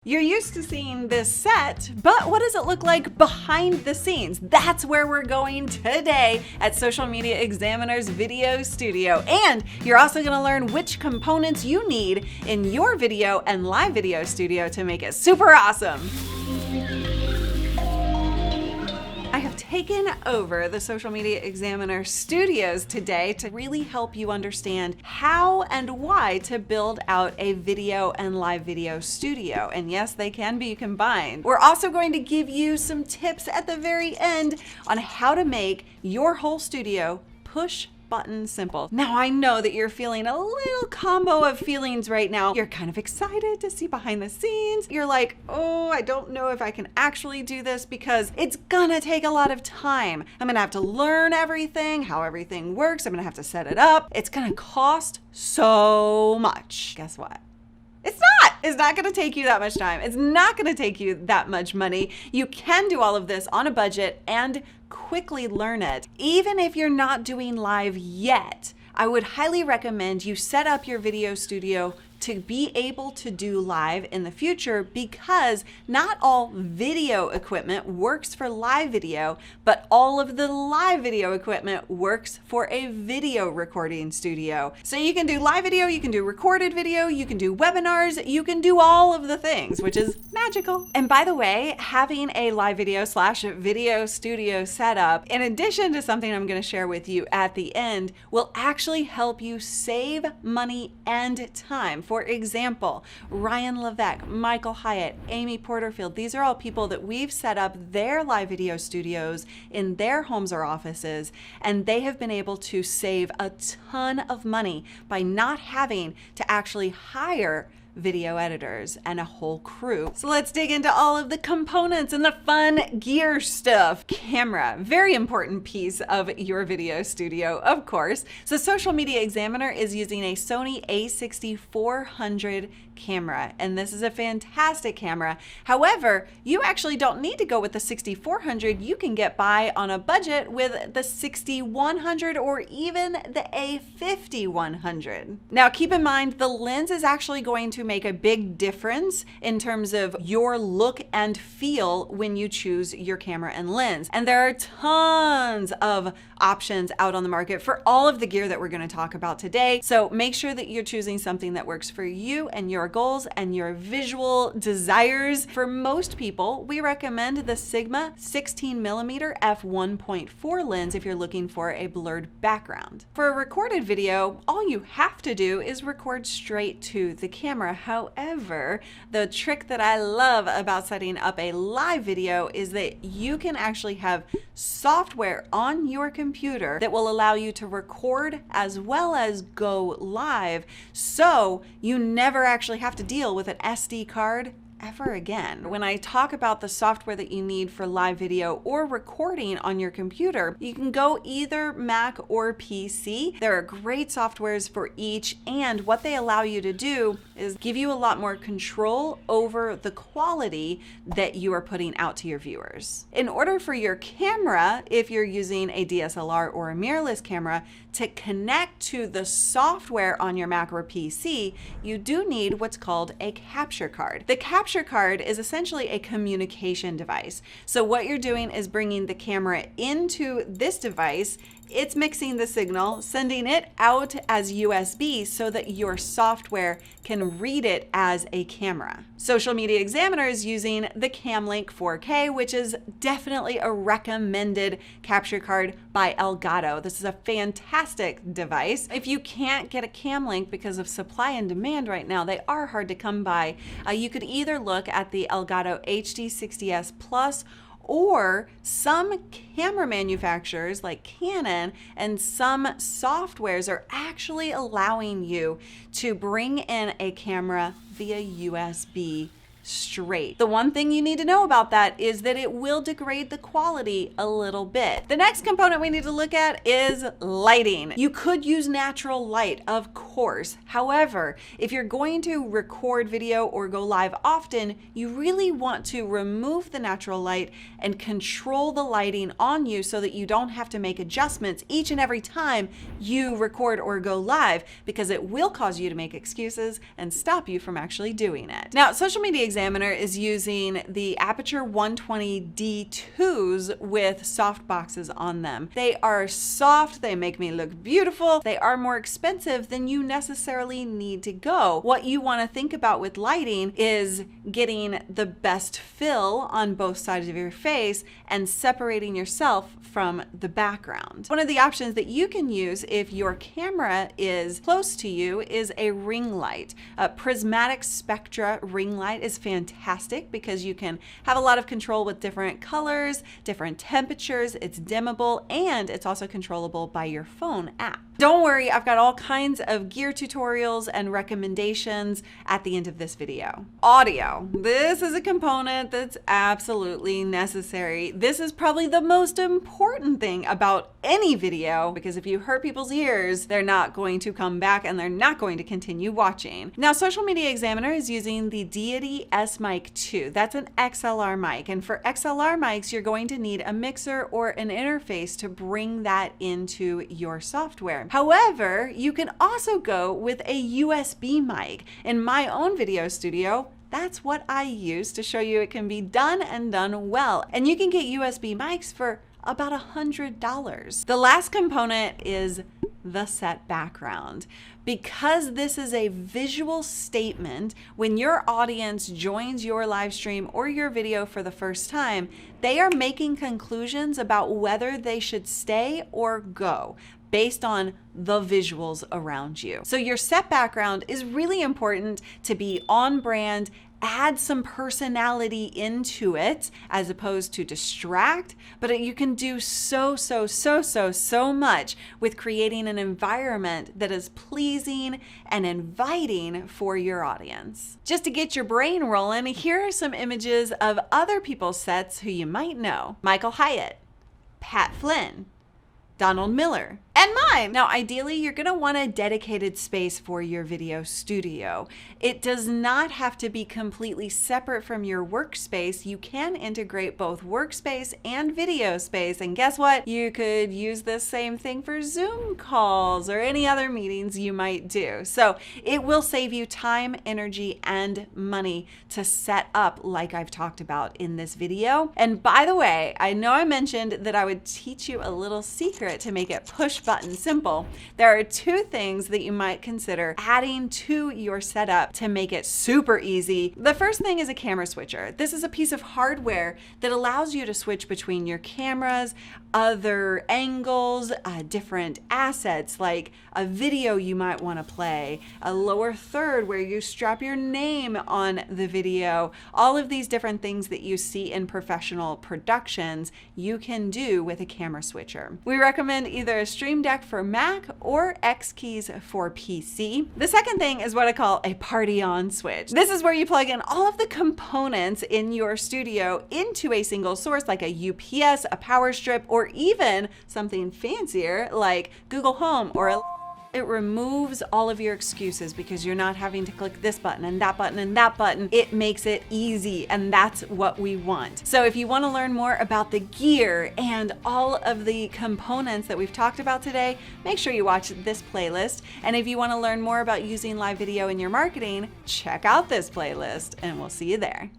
You're used to seeing this set, but what does it look like behind the scenes? That's where we're going today at Social Media Examiner's Video Studio. And you're also going to learn which components you need in your video and live video studio to make it super awesome. I have taken over the Social Media Examiner Studios today to really help you understand how and why to build out a video and live video studio. And yes, they can be combined. We're also going to give you some tips at the very end on how to make your whole studio push button simple. Now I know that you're feeling a little combo of feelings right now. You're kind of excited to see behind the scenes. You're like, oh, I don't know if I can actually do this because it's gonna take a lot of time. I'm gonna have to learn everything, how everything works. I'm gonna have to set it up. It's gonna cost so much. Guess what? It's not going to take you that much time. It's not going to take you that much money. You can do all of this on a budget and quickly learn it. Even if you're not doing live yet, I would highly recommend you set up your video studio to be able to do live in the future, because not all video equipment works for live video, but all of the live video equipment works for a video recording studio. So you can do live video, you can do recorded video, you can do webinars, you can do all of the things, which is magical. And by the way, having a live video / video studio setup, in addition to something I'm going to share with you at the end, will actually help you save money and time. For example, Ryan Levesque, Michael Hyatt, Amy Porterfield, these are all people that we've set up their live video studios in their homes or offices, and they have been able to save a ton of money by not having to actually hire video editors and a whole crew. So let's dig into all of the components and the fun gear stuff. Camera, very important piece of your video studio, of course. So Social Media Examiner is using a Sony a6400 camera, and this is a fantastic camera. However, you actually don't need to go with the 6400. You can get by on a budget with the 6100 or even the a5100. Now keep in mind, the lens is actually going to make a big difference in terms of your look and feel when you choose your camera and lens. And there are tons of options out on the market for all of the gear that we're going to talk about today. So make sure that you're choosing something that works for you and your goals and your visual desires. For most people, we recommend the Sigma 16mm f1.4 lens if you're looking for a blurred background. For a recorded video, all you have to do is record straight to the camera. However, the trick that I love about setting up a live video is that you can actually have software on your computer that will allow you to record as well as go live, so you never actually have to deal with an SD card ever again. When I talk about the software that you need for live video or recording on your computer, you can go either Mac or PC. There are great softwares for each, and what they allow you to do is give you a lot more control over the quality that you are putting out to your viewers. In order for your camera, if you're using a DSLR or a mirrorless camera, to connect to the software on your Mac or PC, you do need what's called a capture card. The capture card is essentially a communication device. So what you're doing is bringing the camera into this device. It's mixing the signal, sending it out as USB so that your software can read it as a camera. Social Media Examiner is using the Camlink 4K, which is definitely a recommended capture card by Elgato. This is a fantastic device. If you can't get a Camlink because of supply and demand right now, they are hard to come by. You could either look at the Elgato HD60S Plus, or some camera manufacturers like Canon and some softwares are actually allowing you to bring in a camera via USB straight. The one thing you need to know about that is that it will degrade the quality a little bit. The next component we need to look at is lighting. You could use natural light, of course. However, if you're going to record video or go live often, you really want to remove the natural light and control the lighting on you so that you don't have to make adjustments each and every time you record or go live, because it will cause you to make excuses and stop you from actually doing it. Now, Social Media Examiner is using the Aputure 120D2s with soft boxes on them. They are soft, they make me look beautiful, they are more expensive than you necessarily need to go. What you want to think about with lighting is getting the best fill on both sides of your face and separating yourself from the background. One of the options that you can use if your camera is close to you is a ring light. A prismatic spectra ring light is fantastic because you can have a lot of control with different colors, different temperatures, it's dimmable, and it's also controllable by your phone app. Don't worry, I've got all kinds of gear tutorials and recommendations at the end of this video. Audio. This is a component that's absolutely necessary. This is probably the most important thing about any video, because if you hurt people's ears, they're not going to come back and they're not going to continue watching. Now, Social Media Examiner is using the Deity S-Mic 2. That's an XLR mic, and for XLR mics, you're going to need a mixer or an interface to bring that into your software. However, you can also go with a USB mic. In my own video studio, that's what I use to show you it can be done and done well. And you can get USB mics for about $100. The last component is the set background. Because this is a visual statement, when your audience joins your live stream or your video for the first time, they are making conclusions about whether they should stay or go based on the visuals around you. So your set background is really important to be on brand, add some personality into it as opposed to distract, but you can do so much with creating an environment that is pleasing and inviting for your audience. Just to get your brain rolling, here are some images of other people's sets who you might know. Michael Hyatt, Pat Flynn, Donald Miller, and mine. Now, ideally, you're going to want a dedicated space for your video studio. It does not have to be completely separate from your workspace. You can integrate both workspace and video space. And guess what? You could use this same thing for Zoom calls or any other meetings you might do. So it will save you time, energy, and money to set up like I've talked about in this video. And by the way, I know I mentioned that I would teach you a little secret to make it push button simple. There are two things that you might consider adding to your setup to make it super easy. The first thing is a camera switcher. This is a piece of hardware that allows you to switch between your cameras, other angles, different assets like a video you might want to play, a lower third where you strap your name on the video. All of these different things that you see in professional productions, you can do with a camera switcher. We recommend either a Stream Deck for Mac or X Keys for PC. The second thing is what I call a party on switch. This is where you plug in all of the components in your studio into a single source like a UPS, a power strip, or even something fancier like Google Home or a It removes all of your excuses because you're not having to click this button and that button and that button. It makes it easy, and that's what we want. So if you want to learn more about the gear and all of the components that we've talked about today, make sure you watch this playlist. And if you want to learn more about using live video in your marketing, check out this playlist, and we'll see you there.